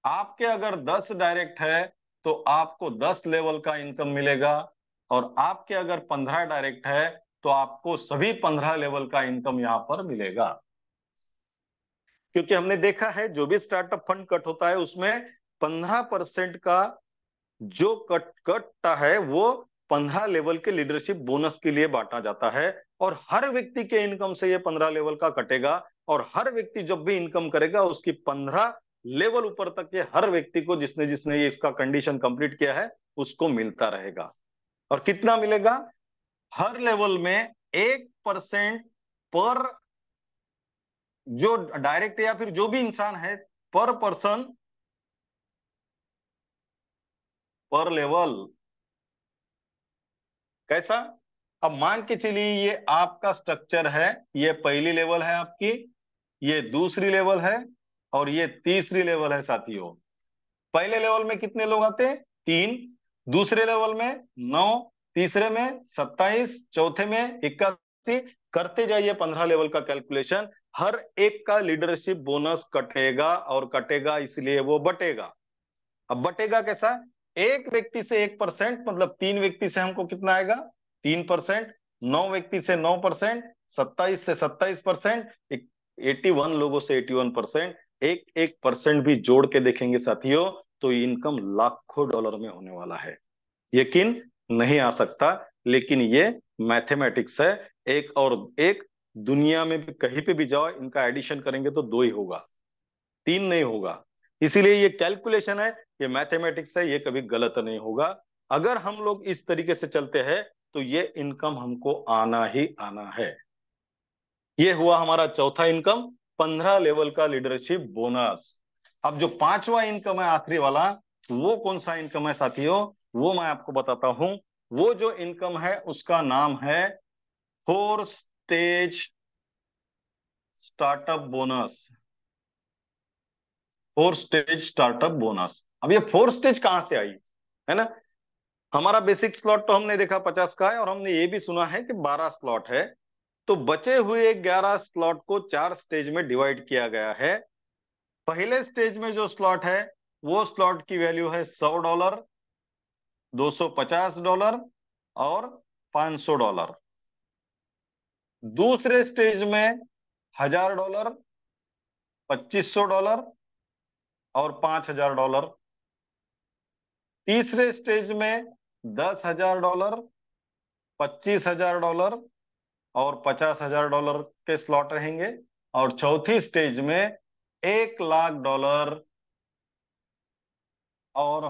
B: आपके अगर 10 डायरेक्ट है तो आपको 10 लेवल का इनकम मिलेगा, और आपके अगर 15 डायरेक्ट है तो आपको सभी 15 लेवल का इनकम यहां पर मिलेगा। क्योंकि हमने देखा है जो भी स्टार्टअप फंड कट होता है उसमें 15% का जो कटता है वो 15 लेवल के लीडरशिप बोनस के लिए बांटा जाता है। और हर व्यक्ति के इनकम से ये 15 लेवल का कटेगा, और हर व्यक्ति जब भी इनकम करेगा उसकी 15 लेवल ऊपर तक के हर व्यक्ति को, जिसने जिसने ये इसका कंडीशन कंप्लीट किया है, उसको मिलता रहेगा। और कितना मिलेगा? हर लेवल में 1% पर, जो डायरेक्ट या फिर जो भी इंसान है, पर पर्सन पर लेवल। कैसा? अब मान के चलिए ये आपका स्ट्रक्चर है, ये पहली लेवल है आपकी, ये दूसरी लेवल है, और ये तीसरी लेवल है साथियों। पहले लेवल में कितने लोग आते हैं? 3। दूसरे लेवल में 9, तीसरे में 27, चौथे में 81। करते जाइए 15 लेवल का कैलकुलेशन। हर एक का लीडरशिप बोनस कटेगा, और कटेगा इसलिए वो बटेगा। अब बटेगा कैसा? एक व्यक्ति से 1%, मतलब 3 व्यक्ति से हमको कितना आएगा? 3%। 9 व्यक्ति से 9%, 27 से 27%, 81 लोगों से 81%। एक एक परसेंट भी जोड़ के देखेंगे साथियों तो इनकम लाखों डॉलर में होने वाला है। यकीन नहीं आ सकता, लेकिन ये मैथमेटिक्स है। एक और एक, दुनिया में भी कहीं पे भी जाओ, इनका एडिशन करेंगे तो 2 ही होगा, 3 नहीं होगा। इसीलिए ये कैलकुलेशन है, ये मैथमेटिक्स है, ये कभी गलत नहीं होगा। अगर हम लोग इस तरीके से चलते हैं तो ये इनकम हमको आना ही आना है। ये हुआ हमारा चौथा इनकम, 15 लेवल का लीडरशिप बोनस। अब जो पांचवा इनकम है आखिरी वाला, वो कौन सा इनकम है साथियों, वो मैं आपको बताता हूं। वो जो इनकम है उसका नाम है 4 stage startup bonus. 4 stage startup bonus. अब ये 4 स्टेज कहां से आई, है ना। हमारा बेसिक स्लॉट तो हमने देखा 50 का है, और हमने ये भी सुना है कि 12 स्लॉट है। तो बचे हुए 11 स्लॉट को 4 स्टेज में डिवाइड किया गया है। पहले स्टेज में जो स्लॉट है, वो स्लॉट की वैल्यू है $100, $250 और $500। दूसरे स्टेज में $1000, $2500 और $5000। तीसरे स्टेज में $10,000, $25,000 और $50,000 के स्लॉट रहेंगे। और चौथी स्टेज में $1,00,000 और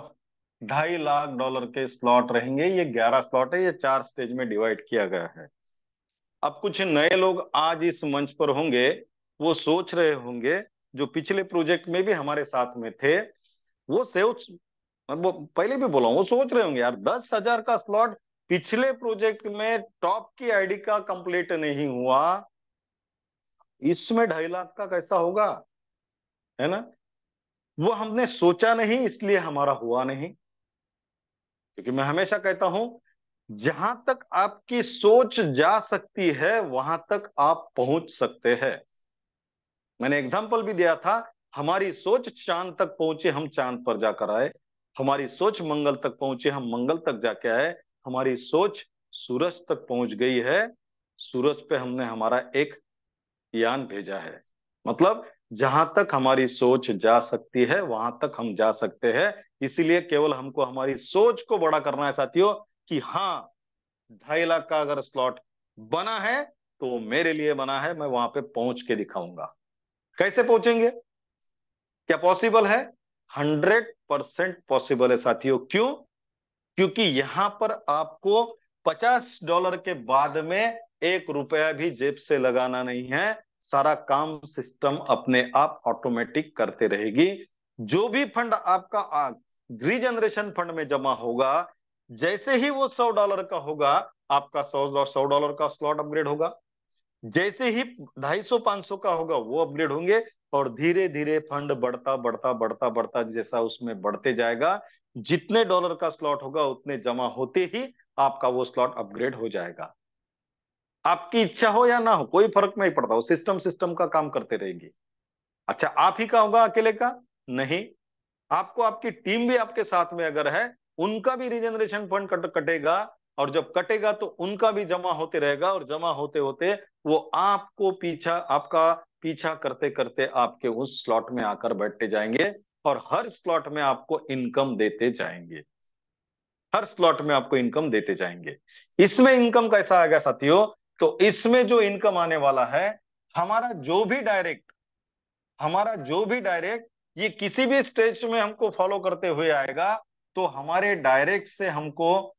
B: $250,000 के स्लॉट रहेंगे। ये 11 स्लॉट है, ये 4 स्टेज में डिवाइड किया गया है। अब कुछ नए लोग आज इस मंच पर होंगे, वो सोच रहे होंगे, जो पिछले प्रोजेक्ट में भी हमारे साथ में थे, वो सेव, वो पहले भी बोला हूं, वो सोच रहे होंगे यार 10,000 का स्लॉट पिछले प्रोजेक्ट में टॉप की आईडी का कंप्लीट नहीं हुआ, इसमें 2.5 लाख का कैसा होगा, है ना। वो हमने सोचा नहीं, इसलिए हमारा हुआ नहीं। क्योंकि मैं हमेशा कहता हूं, जहां तक आपकी सोच जा सकती है वहां तक आप पहुंच सकते हैं। मैंने एग्जाम्पल भी दिया था, हमारी सोच चांद तक पहुंचे, हम चांद पर जाकर आए। हमारी सोच मंगल तक पहुंचे, हम मंगल तक जाके आए। हमारी सोच सूरज तक पहुंच गई है, सूरज पे हमने हमारा एक यान भेजा है। मतलब जहां तक हमारी सोच जा सकती है वहां तक हम जा सकते हैं। इसीलिए केवल हमको हमारी सोच को बड़ा करना है साथियों, कि हाँ 2.5 लाख का अगर स्लॉट बना है तो मेरे लिए बना है, मैं वहां पे पहुंच के दिखाऊंगा। कैसे पहुंचेंगे, क्या पॉसिबल है? 100% पॉसिबल है साथियों। क्यों? क्योंकि यहां पर आपको $50 के बाद में 1 रुपया भी जेब से लगाना नहीं है। सारा काम सिस्टम अपने आप ऑटोमेटिक करते रहेगी। जो भी फंड आपका रीजनरेशन फंड में जमा होगा, जैसे ही वो $100 का होगा, आपका $100 का स्लॉट अपग्रेड होगा। जैसे ही 250 500 का होगा वो अपग्रेड होंगे। और धीरे धीरे फंड बढ़ता बढ़ता बढ़ता बढ़ता जैसा उसमें बढ़ते जाएगा, जितने डॉलर का स्लॉट होगा उतने जमा होते ही आपका वो स्लॉट अपग्रेड हो जाएगा। आपकी इच्छा हो या ना हो कोई फर्क नहीं पड़ता, वो सिस्टम सिस्टम का काम करते रहेगी। अच्छा, आप ही का होगा अकेले का? नहीं, आपको आपकी टीम भी आपके साथ में अगर है, उनका भी रीजनरेशन फंड कटेगा। और जब कटेगा तो उनका भी जमा होते रहेगा, और जमा होते होते वो आपको आपका पीछा करते करते आपके उस स्लॉट में आकर बैठते जाएंगे, और हर स्लॉट में आपको इनकम देते जाएंगे। हर स्लॉट में आपको इनकम देते जाएंगे। इसमें इनकम कैसा आएगा साथियों? तो इसमें जो इनकम आने वाला है, हमारा जो भी डायरेक्ट हमारा जो भी डायरेक्ट ये किसी भी स्टेज में हमको फॉलो करते हुए आएगा, तो हमारे डायरेक्ट से हमको,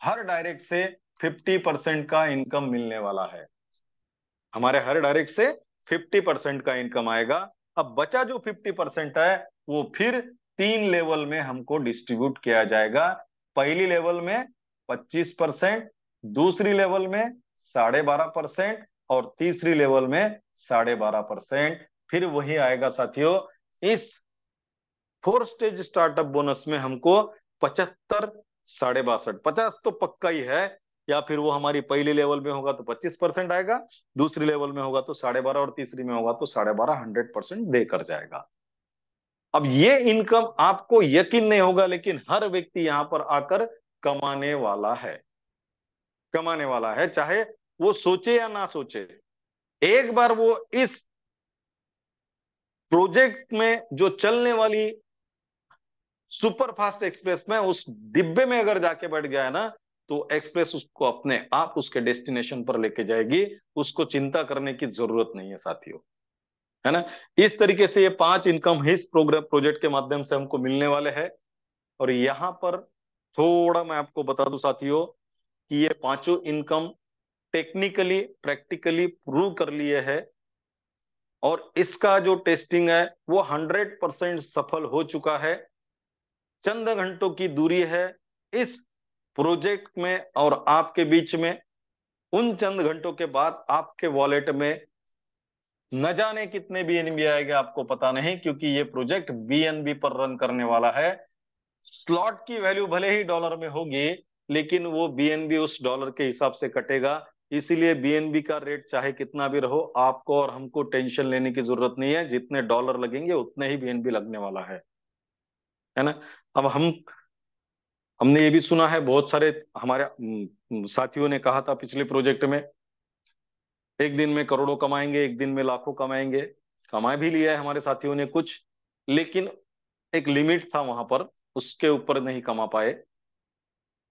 B: हर डायरेक्ट से 50% का इनकम मिलने वाला है। हमारे हर डायरेक्ट से 50% का इनकम आएगा। अब बचा जो 50% है, वो फिर 3 लेवल में हमको डिस्ट्रीब्यूट किया जाएगा। पहली लेवल में 25%, दूसरी लेवल में 12.5% और तीसरी लेवल में 12.5%। फिर वही आएगा साथियों, इस 4 स्टेज स्टार्टअप बोनस में हमको 75, 62, 50 तो पक्का ही है। या फिर वो हमारी पहली लेवल में होगा तो 25% आएगा, दूसरी लेवल में होगा तो 12.5 और तीसरी में होगा तो 12.5, 100% देकर जाएगा। अब ये इनकम आपको यकीन नहीं होगा, लेकिन हर व्यक्ति यहां पर आकर कमाने वाला है। कमाने वाला है, चाहे वो सोचे या ना सोचे। एक बार वो इस प्रोजेक्ट में जो चलने वाली सुपर फास्ट एक्सप्रेस में, उस डिब्बे में अगर जाके बैठ गया है ना, तो एक्सप्रेस उसको अपने आप उसके डेस्टिनेशन पर लेके जाएगी। उसको चिंता करने की जरूरत नहीं है साथियों, है ना। इस तरीके से ये 5 इनकम इस प्रोग्राम प्रोजेक्ट के माध्यम से हमको मिलने वाले हैं। और यहां पर थोड़ा मैं आपको बता दूं साथियों, कि ये पांचों इनकम टेक्निकली प्रैक्टिकली प्रूव कर लिए है और इसका जो टेस्टिंग है वो 100% सफल हो चुका है। चंद घंटों की दूरी है इस प्रोजेक्ट में और आपके बीच में। उन चंद घंटों के बाद आपके वॉलेट में न जाने कितने बीएनबी आएंगे आपको पता नहीं, क्योंकि ये प्रोजेक्ट बीएनबी पर रन करने वाला है। स्लॉट की वैल्यू भले ही डॉलर में होगी, लेकिन वो बीएनबी उस डॉलर के हिसाब से कटेगा। इसीलिए बीएनबी का रेट चाहे कितना भी रहो, आपको और हमको टेंशन लेने की जरूरत नहीं है। जितने डॉलर लगेंगे उतने ही बीएनबी लगने वाला है ना। अब हमने ये भी सुना है, बहुत सारे हमारे साथियों ने कहा था पिछले प्रोजेक्ट में, एक दिन में करोड़ों कमाएंगे, एक दिन में लाखों कमाएंगे। कमा भी लिया है हमारे साथियों ने कुछ, लेकिन एक लिमिट था वहां पर, उसके ऊपर नहीं कमा पाए।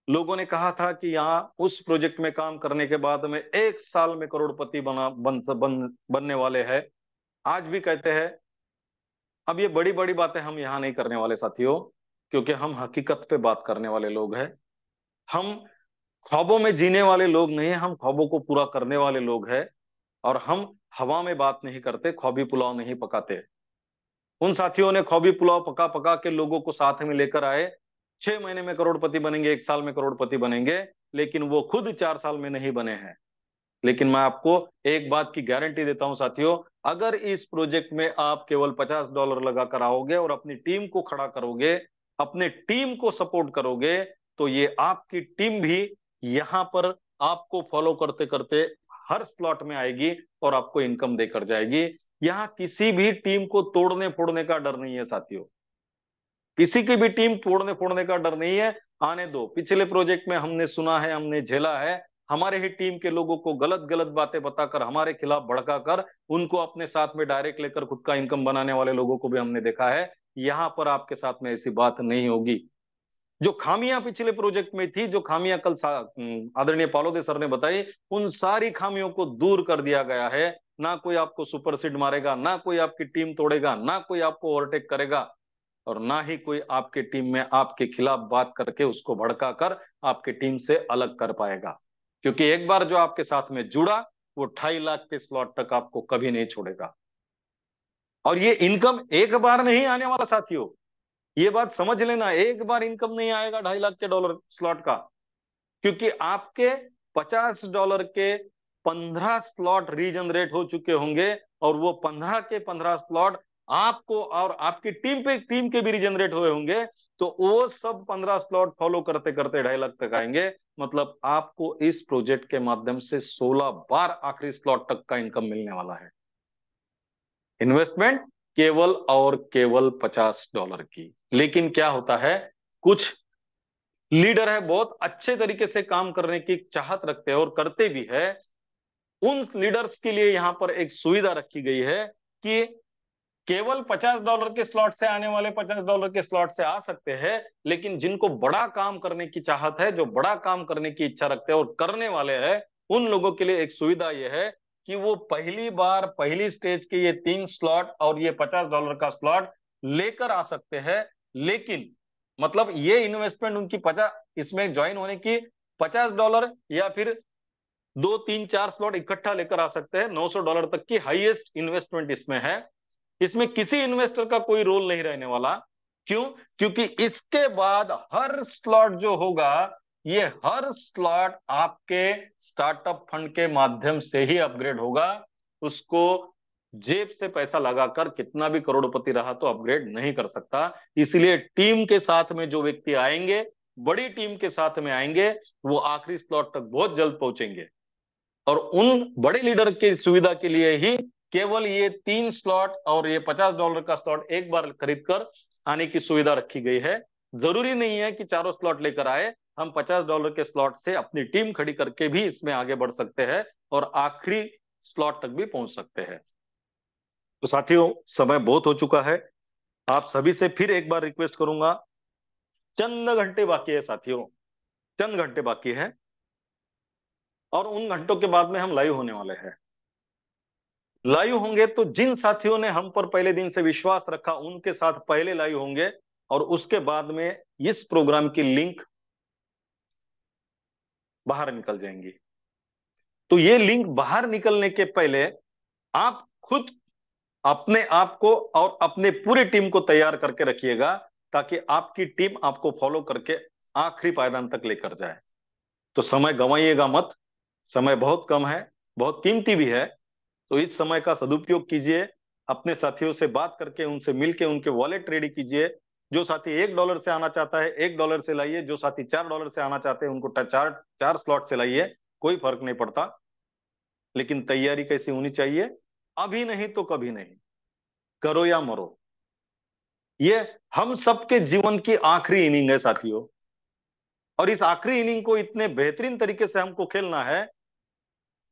B: लोगों ने कहा था कि यहाँ उस प्रोजेक्ट में काम करने के बाद में 1 साल में करोड़पति बनने वाले हैं। आज भी कहते हैं। अब ये बड़ी बड़ी बातें हम यहाँ नहीं करने वाले साथियों, क्योंकि हम हकीकत पे बात करने वाले लोग हैं। हम ख्वाबों में जीने वाले लोग नहीं हैं, हम ख्वाबों को पूरा करने वाले लोग हैं। और हम हवा में बात नहीं करते, ख्वाबी पुलाव नहीं पकाते। उन साथियों ने ख्वाबी पुलाव पका पका के लोगों को साथ में लेकर आए। 6 महीने में करोड़पति बनेंगे, 1 साल में करोड़पति बनेंगे, लेकिन वो खुद 4 साल में नहीं बने हैं। लेकिन मैं आपको एक बात की गारंटी देता हूं साथियों, अगर इस प्रोजेक्ट में आप केवल $50 लगाकर आओगे और अपनी टीम को खड़ा करोगे, अपने टीम को सपोर्ट करोगे, तो ये आपकी टीम भी यहां पर आपको फॉलो करते करते हर स्लॉट में आएगी और आपको इनकम देकर जाएगी। यहां किसी भी टीम को तोड़ने फोड़ने का डर नहीं है साथियों, किसी की भी टीम तोड़ने फोड़ने का डर नहीं है। आने दो, पिछले प्रोजेक्ट में हमने सुना है, हमने झेला है, हमारे ही टीम के लोगों को गलत गलत बातें बताकर, हमारे खिलाफ भड़काकर, उनको अपने साथ में डायरेक्ट लेकर खुद का इनकम बनाने वाले लोगों को भी हमने देखा है। यहां पर आपके साथ में ऐसी बात नहीं होगी। जो खामियां पिछले प्रोजेक्ट में थी, जो खामियां कल आदरणीय पालोदे सर ने बताई, उन सारी खामियों को दूर कर दिया गया है। ना कोई आपको सुपरसीड मारेगा, ना कोई आपकी टीम तोड़ेगा, ना कोई आपको ओवरटेक करेगा, और ना ही कोई आपके टीम में आपके खिलाफ बात करके उसको भड़का कर आपके टीम से अलग कर पाएगा। क्योंकि एक बार जो आपके साथ में जुड़ा, वो 2.5 लाख के स्लॉट तक आपको कभी नहीं छोड़ेगा। और ये इनकम एक बार नहीं आने वाला साथियों, ये बात समझ लेना, एक बार इनकम नहीं आएगा 2.5 लाख के डॉलर स्लॉट का। क्योंकि आपके $50 के 15 स्लॉट रीजनरेट हो चुके होंगे, और वो 15 के 15 स्लॉट आपको और आपकी टीम के भी रीजनरेट हुए होंगे। तो वो सब 15 स्लॉट फॉलो करते करते 2.5 लाख तक आएंगे। मतलब आपको इस प्रोजेक्ट के माध्यम से 16 बार आखिरी स्लॉट तक का इनकम मिलने वाला है। इन्वेस्टमेंट केवल और केवल $50 की। लेकिन क्या होता है, कुछ लीडर है बहुत अच्छे तरीके से काम करने की चाहत रखते हैं और करते भी है। उन लीडर्स के लिए यहां पर एक सुविधा रखी गई है कि केवल $50 के स्लॉट से आने वाले $50 के स्लॉट से आ सकते हैं। लेकिन जिनको बड़ा काम करने की चाहत है, जो बड़ा काम करने की इच्छा रखते हैं और करने वाले हैं, उन लोगों के लिए एक सुविधा यह है कि वो पहली बार पहली स्टेज के ये 3 स्लॉट और ये $50 का स्लॉट लेकर आ सकते हैं। लेकिन मतलब ये इन्वेस्टमेंट उनकी 50, इसमें ज्वाइन होने की $50 या फिर 2 3 4 स्लॉट इकट्ठा लेकर आ सकते हैं। $900 तक की हाईएस्ट इन्वेस्टमेंट इसमें है। इसमें किसी इन्वेस्टर का कोई रोल नहीं रहने वाला। क्यों? क्योंकि इसके बाद हर स्लॉट जो होगा, ये हर स्लॉट आपके स्टार्टअप फंड के माध्यम से ही अपग्रेड होगा। उसको जेब से पैसा लगाकर कितना भी करोड़पति रहा तो अपग्रेड नहीं कर सकता। इसलिए टीम के साथ में जो व्यक्ति आएंगे, बड़ी टीम के साथ में आएंगे, वो आखिरी स्लॉट तक बहुत जल्द पहुंचेंगे। और उन बड़े लीडर की सुविधा के लिए ही केवल ये 3 स्लॉट और ये $50 का स्लॉट एक बार खरीद कर आने की सुविधा रखी गई है। जरूरी नहीं है कि चारों स्लॉट लेकर आए, हम $50 के स्लॉट से अपनी टीम खड़ी करके भी इसमें आगे बढ़ सकते हैं और आखिरी स्लॉट तक भी पहुंच सकते हैं। तो साथियों, समय बहुत हो चुका है। आप सभी से फिर एक बार रिक्वेस्ट करूंगा, चंद घंटे बाकी है साथियों, चंद घंटे बाकी है, और उन घंटों के बाद में हम लाइव होने वाले हैं। लाइव होंगे तो जिन साथियों ने हम पर पहले दिन से विश्वास रखा, उनके साथ पहले लाइव होंगे, और उसके बाद में इस प्रोग्राम की लिंक बाहर निकल जाएंगी। तो ये लिंक बाहर निकलने के पहले आप खुद अपने आप को और अपने पूरे टीम को तैयार करके रखिएगा, ताकि आपकी टीम आपको फॉलो करके आखिरी पायदान तक लेकर जाए। तो समय गंवाइएगा मत, समय बहुत कम है, बहुत कीमती भी है। तो इस समय का सदुपयोग कीजिए, अपने साथियों से बात करके उनसे मिलके उनके वॉलेट रेडी कीजिए। जो साथी $1 से आना चाहता है $1 से लाइए, जो साथी $4 से आना चाहते हैं उनको चार चार स्लॉट से लाइए, कोई फर्क नहीं पड़ता। लेकिन तैयारी कैसी होनी चाहिए? अभी नहीं तो कभी नहीं, करो या मरो। ये हम सबके जीवन की आखिरी इनिंग है साथियों, और इस आखिरी इनिंग को इतने बेहतरीन तरीके से हमको खेलना है।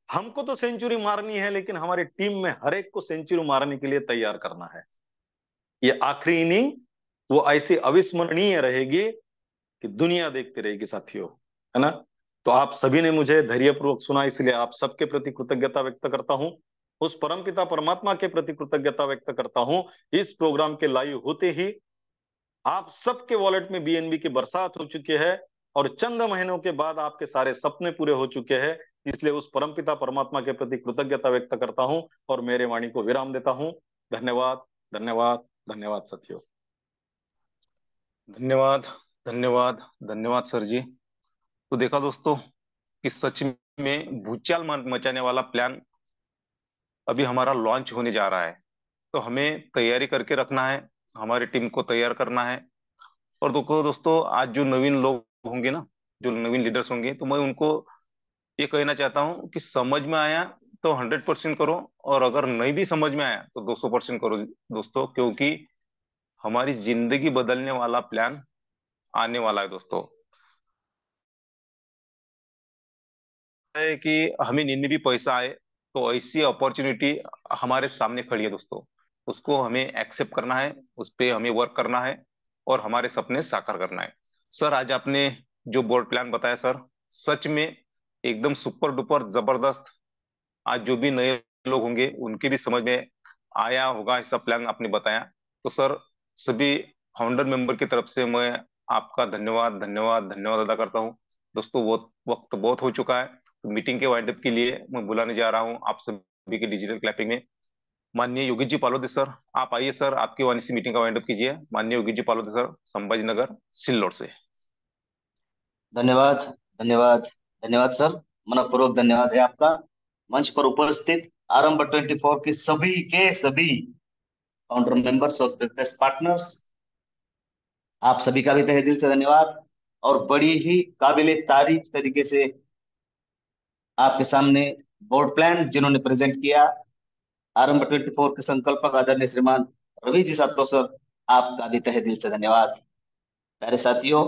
B: हमको तो सेंचुरी मारनी है, लेकिन हमारी टीम में हर एक को सेंचुरी मारने के लिए तैयार करना है। ये आखिरी इनिंग वो ऐसी अविस्मरणीय रहेगी कि दुनिया देखती रहेगी साथियों, है ना। तो आप सभी ने मुझे धैर्यपूर्वक सुना, इसलिए आप सबके प्रति कृतज्ञता व्यक्त करता हूं। उस परमपिता परमात्मा के प्रति कृतज्ञता व्यक्त करता हूं। इस प्रोग्राम के लाइव होते ही आप सबके वॉलेट में बीएनबी की बरसात हो चुकी है, और चंद महीनों के बाद आपके सारे सपने पूरे हो चुके हैं। इसलिए उस परमपिता परमात्मा के प्रति कृतज्ञता व्यक्त करता हूं और मेरे वाणी को विराम देता हूं। धन्यवाद, धन्यवाद, धन्यवाद साथियों।
A: धन्यवाद, धन्यवाद, धन्यवाद सर जी। तो देखा दोस्तों कि सच में भूचाल मचाने वाला प्लान अभी हमारा लॉन्च होने जा रहा है। तो हमें तैयारी करके रखना है, हमारी टीम को तैयार करना है। और देखो दोस्तों, आज जो नवीन लोग होंगे ना, जो नवीन लीडर्स होंगे, तो मैं उनको ये कहना चाहता हूँ कि समझ में आया तो 100% करो, और अगर नहीं भी समझ में आया तो 200% करो दोस्तों, क्योंकि हमारी जिंदगी बदलने वाला प्लान आने वाला है दोस्तों। है कि हमें नींद में भी पैसा आए, तो ऐसी अपॉर्चुनिटी हमारे सामने खड़ी है दोस्तों। उसको हमें एक्सेप्ट करना है, उस पे हमें वर्क करना है, और हमारे सपने साकार करना है। सर, आज आपने जो बोर्ड प्लान बताया सर, सच में एकदम सुपर डुपर जबरदस्त। आज जो भी नए लोग होंगे उनके भी समझ में आया होगा ऐसा प्लान आपने बताया। तो सर, सभी फाउंडर मेंबर की तरफ से मैं आपका धन्यवाद धन्यवाद धन्यवाद अदा करता हूँ। दोस्तों, वो वक्त बहुत हो चुका है, तो मीटिंग के वाइंड अप के लिए मैं बुलाने जा रहा हूँ आप सभी के डिजिटल क्लैपिंग में। माननीय योगेश जी पालोदे सर, आप आइए सर, आपकी वाणी से मीटिंग का वाइंड अप कीजिए। माननीय योगेश जी पालोदे सर, संभाजी नगर, सिल्लोड से।
C: धन्यवाद, धन्यवाद, धन्यवाद सर। मनपूर्वक धन्यवाद है आपका। मंच पर उपस्थित आरंभ 24 के सभी फाउंडर मेंबर्स और बिजनेस पार्टनर्स, आप सभी का भी तहे दिल से धन्यवाद। और बड़ी ही काबिले तारीफ तरीके से आपके सामने बोर्ड प्लान जिन्होंने प्रेजेंट किया, आरंभ 24 के संकल्पक आदरणीय श्रीमान रवि जी सातो सर, आपका भी तहे दिल से धन्यवाद। प्यारे साथियों,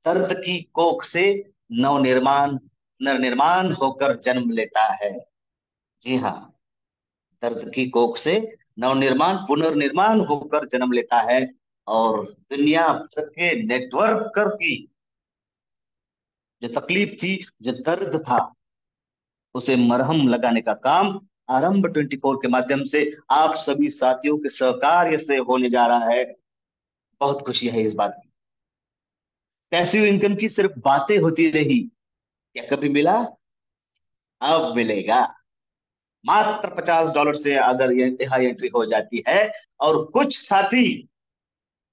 C: दर्द की कोख से नवनिर्माण पुनर्निर्माण होकर जन्म लेता है। जी हाँ, दर्द की कोख से नवनिर्माण पुनर्निर्माण होकर जन्म लेता है। और दुनिया भर के नेटवर्क की जो तकलीफ थी, जो दर्द था, उसे मरहम लगाने का काम आरंभ 24 के माध्यम से आप सभी साथियों के सहकार्य से होने जा रहा है। बहुत खुशी है इस बात की। पैसिव इनकम की सिर्फ बातें होती रही, क्या कभी मिला? अब मिलेगा। मात्र $50 से अगर यहाँ एंट्री हो जाती है, और कुछ साथी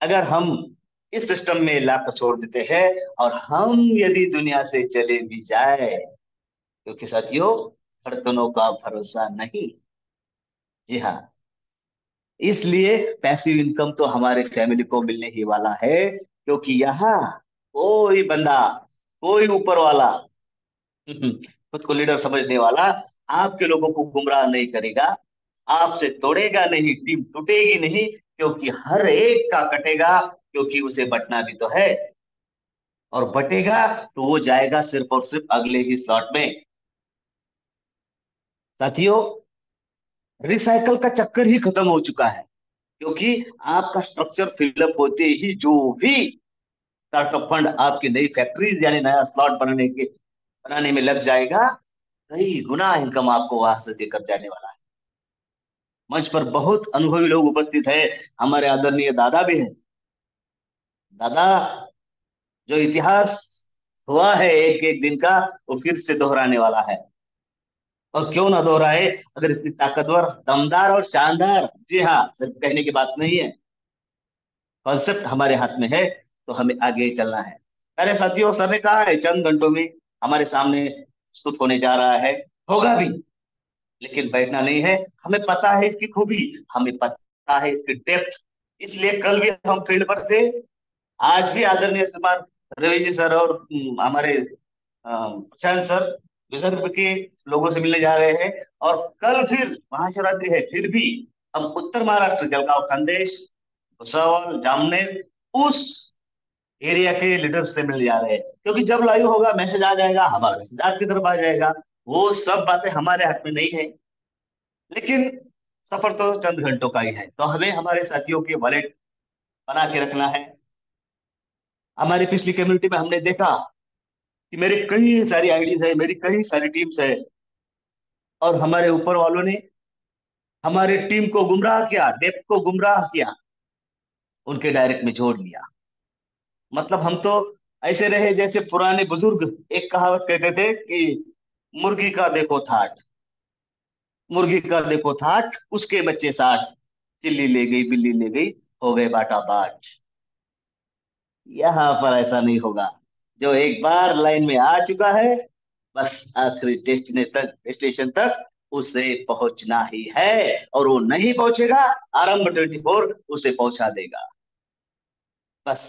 C: अगर हम इस सिस्टम में लाकर छोड़ देते हैं, और हम यदि दुनिया से चले भी जाए, क्योंकि साथियों, धड़कनों का भरोसा नहीं। जी हाँ, इसलिए पैसिव इनकम तो हमारे फैमिली को मिलने ही वाला है, क्योंकि यहाँ कोई बंदा, कोई ऊपर वाला खुद को लीडर समझने वाला आपके लोगों को गुमराह नहीं करेगा, आपसे तोड़ेगा नहीं, टीम टूटेगी नहीं, क्योंकि हर एक का कटेगा, क्योंकि उसे बटना भी तो है। और बटेगा तो वो जाएगा सिर्फ और सिर्फ अगले ही स्लॉट में। साथियों, रिसाइकल का चक्कर ही खत्म हो चुका है, क्योंकि आपका स्ट्रक्चर फिलअप होते ही जो भी स्टार्टअप फंड आपकी नई फैक्ट्रीज यानी नया स्लॉट बनाने में लग जाएगा, कई गुना इनकम आपको वहां से देकर जाने वाला है। मंच पर बहुत अनुभवी लोग उपस्थित हैं, हमारे आदरणीय दादा भी हैं। दादा जो इतिहास हुआ है एक एक दिन का, वो फिर से दोहराने वाला है। और क्यों ना दोहराए, अगर इतनी ताकतवर, दमदार और शानदार, जी हाँ, सिर्फ कहने की बात नहीं है, कॉन्सेप्ट हमारे हाथ में है, तो हमें आगे चलना है। अरे साथियों, सर ने कहा है चंद घंटों में हमारे सामने प्रस्तुत होने जा रहा है, होगा भी। लेकिन बैठना नहीं है, हमें पता है इसकी खूबी, हमें पता है इसकी डेप्थ। इसलिए कल भी हम फील्ड पर थे, आज भी आदरणीय श्रीमान रवि जी सर और हमारे प्रशांत सर विदर्भ के लोगों से मिलने जा रहे हैं। और कल फिर महाशिवरात्रि है, फिर भी हम उत्तर महाराष्ट्र, जलगांव खानदेश, भुसावल, जामनेर, उस एरिया के लीडर्स से मिलने जा रहे हैं। क्योंकि जब लाइव होगा, मैसेज आ जाएगा, हमारा मैसेज आपकी तरफ आ जाएगा। वो सब बातें हमारे हाथ में नहीं है, लेकिन सफर तो चंद घंटों का ही है, तो हमें हमारे साथियों के वॉलेट बना के रखना है। हमारी पिछली कम्युनिटी में हमने देखा कि मेरी कई सारी आईडीज है, मेरी कई सारी टीम्स है, और हमारे ऊपर वालों ने हमारे टीम को गुमराह किया, डेप को गुमराह किया, उनके डायरेक्ट में जोड़ लिया। मतलब हम तो ऐसे रहे जैसे पुराने बुजुर्ग एक कहावत कहते थे कि मुर्गी का देखो थाट, मुर्गी का देखो थाट, उसके बच्चे 60, चिल्ली ले गई बिल्ली ले गई, हो गए बाटा बाट। यहाँ पर ऐसा नहीं होगा। जो एक बार लाइन में आ चुका है, बस आखिरी स्टेशन तक उसे पहुंचना ही है। और वो नहीं पहुंचेगा, आरंभ 24 उसे पहुंचा देगा। बस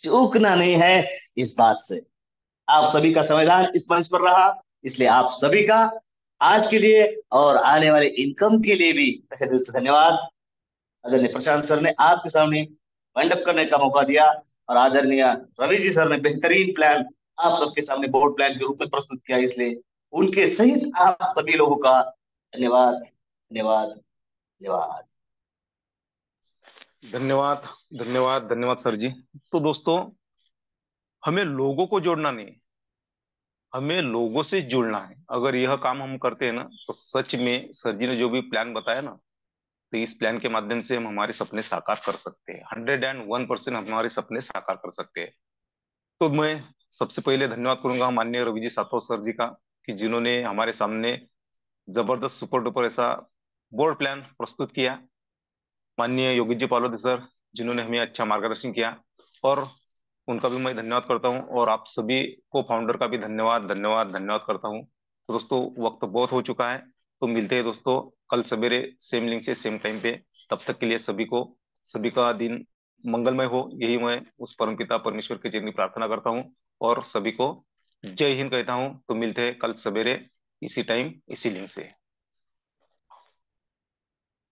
C: चूकना नहीं है इस बात से। आप सभी का संविधान इस मंच पर रहा, इसलिए आप सभी का आज के लिए और आने वाले इनकम के लिए भी तहे दिल से धन्यवाद। आदरणीय प्रशांत सर ने आपके सामने वाइंड अप करने का मौका दिया, और आदरणीय रवि जी सर ने बेहतरीन प्लान आप सबके सामने बोर्ड प्लान के रूप में प्रस्तुत किया, इसलिए उनके सहित आप सभी लोगों का धन्यवाद, धन्यवाद, धन्यवाद।
A: धन्यवाद, धन्यवाद, धन्यवाद सर जी। तो दोस्तों, हमें लोगों को जोड़ना नहीं, हमें लोगों से जुड़ना है। अगर यह काम हम करते हैं ना, तो सच में सर जी ने जो भी प्लान बताया ना, तो इस प्लान के माध्यम से हम हमारे सपने साकार कर सकते हैं। 101% हमारे सपने साकार कर सकते हैं। तो मैं सबसे पहले धन्यवाद करूंगा माननीय रवि जी साथो सर जी का, कि जिन्होंने हमारे सामने जबरदस्त सुपर डुपर ऐसा बोर्ड प्लान प्रस्तुत किया। माननीय योगी जी पालोद सर, जिन्होंने हमें अच्छा मार्गदर्शन किया, और उनका भी मैं धन्यवाद करता हूँ। और आप सभी को फाउंडर का भी धन्यवाद, धन्यवाद, धन्यवाद करता हूँ। तो दोस्तों, वक्त बहुत हो चुका है, तो मिलते हैं दोस्तों कल सवेरे सेम लिंक से सेम टाइम पे। तब तक के लिए सभी को, सभी का दिन मंगलमय हो, यही मैं उस परमपिता परमेश्वर के चरणी प्रार्थना करता हूँ। और सभी को जय हिंद कहता हूँ। तो मिलते हैं कल सवेरे इसी टाइम इसी लिंक से।